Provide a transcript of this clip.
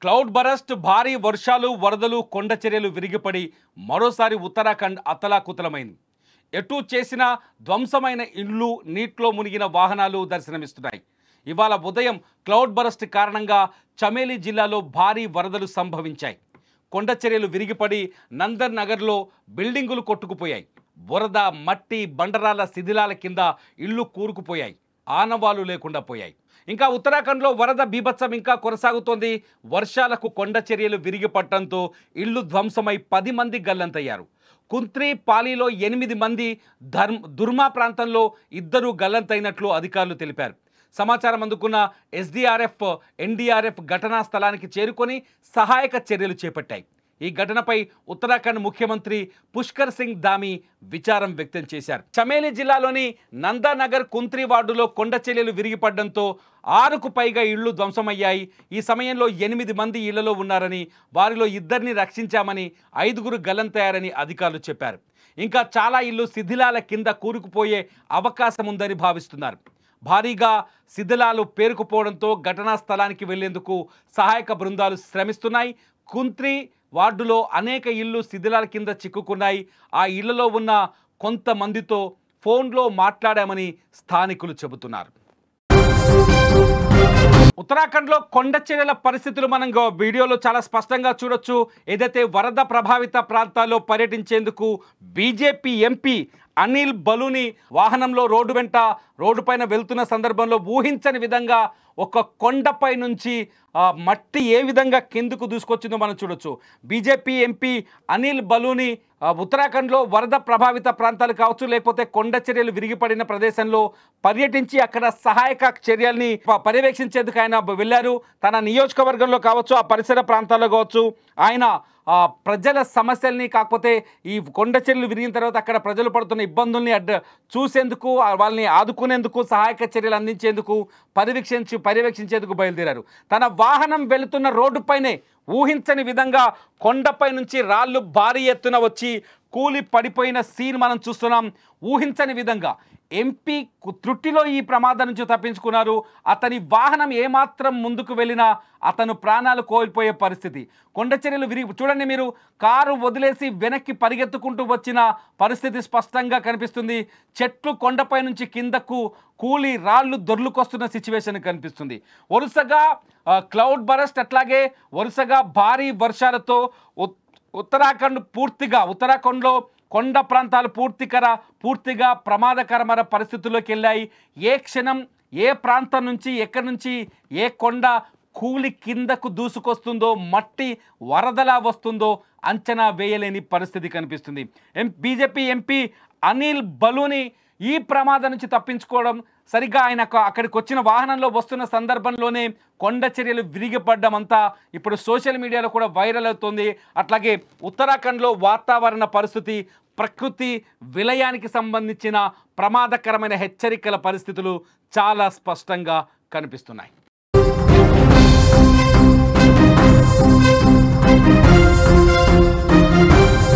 Cloud burst, భారీ వర్షాలు, వరదలు, కొండ చర్యలు విరిగిపడి మరోసారి ఉత్తరాఖండ్ అతలాకుతలమైంది. ఎటు చేసిన ధ్వంసమైన ఇళ్ళు, నీటిలో మునిగిన వాహనాలు దర్శనమిస్తున్నాయి. ఇవాళ ఉదయం క్లౌడ్ బరస్ట్ కారణంగా చమేలి జిల్లాలో భారీ వరదలు సంభవించాయి. కొండ చర్యలు విరిగిపడి నందర్ నగర్లో బిల్డింగులు కొట్టుకుపోయాయి. బురద, మట్టి, బండరాల శిథిలాల కింద ఇళ్ళు కూరుకుపోయాయి. ఆనవాలు లేకుండా పోయాయి. ఇంకా ఉత్తరాఖండ్లో వరద బీభత్సం ఇంకా కొనసాగుతోంది. వర్షాలకు కొండ చర్యలు విరిగిపడటంతో ఇళ్లు ధ్వంసమై 10 మంది గల్లంతయ్యారు. కుంత్రి, పాలీలో 8 మంది, దుర్మా ప్రాంతంలో 2 గల్లంతైనట్లు అధికారులు తెలిపారు. సమాచారం అందుకున్న ఎస్డీఆర్ఎఫ్, ఎన్డీఆర్ఎఫ్ ఘటనా స్థలానికి చేరుకొని సహాయక చర్యలు చేపట్టాయి. ఈ ఘటనపై ఉత్తరాఖండ్ ముఖ్యమంత్రి పుష్కర్ సింగ్ ధామీ విచారం వ్యక్తం చేశారు. చమేలి జిల్లాలోని నందానగర్, కుంత్రి వార్డులో కొండ చర్యలు విరిగిపడడంతో 6కు పైగా ఇళ్లు ధ్వంసమయ్యాయి. ఈ సమయంలో 8 మంది ఇళ్లలో ఉన్నారని, వారిలో 2ని రక్షించామని, 5గురు గల్లంతయ్యారని అధికారులు చెప్పారు. ఇంకా చాలా ఇళ్లు శిథిలాల కింద కూరుకుపోయే అవకాశం ఉందని భావిస్తున్నారు. భారీగా శిథిలాలు పేరుకుపోవడంతో ఘటనా స్థలానికి వెళ్లేందుకు సహాయక బృందాలు శ్రమిస్తున్నాయి. కుంత్రి వార్డులో అనేక ఇళ్లు శిథిలాల కింద చిక్కుకున్నాయి. ఆ ఇళ్లలో ఉన్న కొంతమందితో ఫోన్లో మాట్లాడామని స్థానికులు చెబుతున్నారు. ఉత్తరాఖండ్లో కొండ చర్యల పరిస్థితులు మనం వీడియోలో చాలా స్పష్టంగా చూడొచ్చు. ఏదైతే వరద ప్రభావిత ప్రాంతాల్లో పర్యటించేందుకు బీజేపీ ఎంపీ అనిల్ బలూని వాహనంలో రోడ్డు పైన వెళ్తున్న సందర్భంలో ఊహించని విధంగా ఒక కొండపై నుంచి మట్టి ఏ విధంగా కిందకు దూసుకొచ్చిందో మనం చూడొచ్చు. బీజేపీ ఎంపీ అనిల్ బలూని ఉత్తరాఖండ్లో వరద ప్రభావిత ప్రాంతాలు కావచ్చు, లేకపోతే కొండ చర్యలు విరిగిపడిన ప్రదేశంలో పర్యటించి అక్కడ సహాయక చర్యల్ని పర్యవేక్షించేందుకు ఆయన వెళ్ళారు. తన నియోజకవర్గంలో కావచ్చు, ఆ పరిసర ప్రాంతాల్లో కావచ్చు, ఆయన ప్రజల సమస్యల్ని, కాకపోతే ఈ కొండ చర్యలు విరిగిన తర్వాత అక్కడ ప్రజలు పడుతున్న ఇబ్బందుల్ని చూసేందుకు, వాళ్ళని ఆదుకునేందుకు, సహాయక చర్యలు అందించేందుకు, పర్యవేక్షించేందుకు బయలుదేరారు. తన వాహనం వెళుతున్న రోడ్డుపైనే ఊహించని విధంగా కొండపై నుంచి రాళ్ళు భారీ ఎత్తున వచ్చి కూలి పడిపోయిన సీన్ మనం చూస్తున్నాం. ఊహించని విధంగా ఎంపీ త్రుటిలో ఈ ప్రమాదం నుంచి తప్పించుకున్నారు. అతని వాహనం ఏమాత్రం ముందుకు వెళ్ళినా అతను ప్రాణాలు కోల్పోయే పరిస్థితి. కొండ చర్యలు చూడండి మీరు, కారు వదిలేసి వెనక్కి పరిగెత్తుకుంటూ వచ్చిన పరిస్థితి స్పష్టంగా కనిపిస్తుంది. చెట్లు కొండపై నుంచి కిందకు కూలి రాళ్ళు దొర్లుకొస్తున్న సిచ్యువేషన్ కనిపిస్తుంది. వరుసగా క్లౌడ్ బరస్ట్, అట్లాగే వరుసగా భారీ వర్షాలతో ఉత్తరాఖండ్లో కొండ ప్రాంతాలు పూర్తిగా ప్రమాదకరమైన పరిస్థితుల్లోకి వెళ్ళాయి. ఏ క్షణం ఏ ప్రాంతం నుంచి, ఎక్కడి నుంచి ఏ కొండ కూలి కిందకు దూసుకొస్తుందో, మట్టి వరదలా వస్తుందో అంచనా వేయలేని పరిస్థితి కనిపిస్తుంది. బీజేపీ ఎంపీ అనిల్ బలూని ఈ ప్రమాదం నుంచి తప్పించుకోవడం, సరిగ్గా ఆయన అక్కడికి వచ్చిన వాహనంలో వస్తున్న సందర్భంలోనే కొండ చర్యలు విరిగిపడ్డం అంతా ఇప్పుడు సోషల్ మీడియాలో కూడా వైరల్ అవుతుంది. అట్లాగే ఉత్తరాఖండ్లో వాతావరణ పరిస్థితి, ప్రకృతి విలయానికి సంబంధించిన ప్రమాదకరమైన హెచ్చరికల పరిస్థితులు చాలా స్పష్టంగా కనిపిస్తున్నాయి.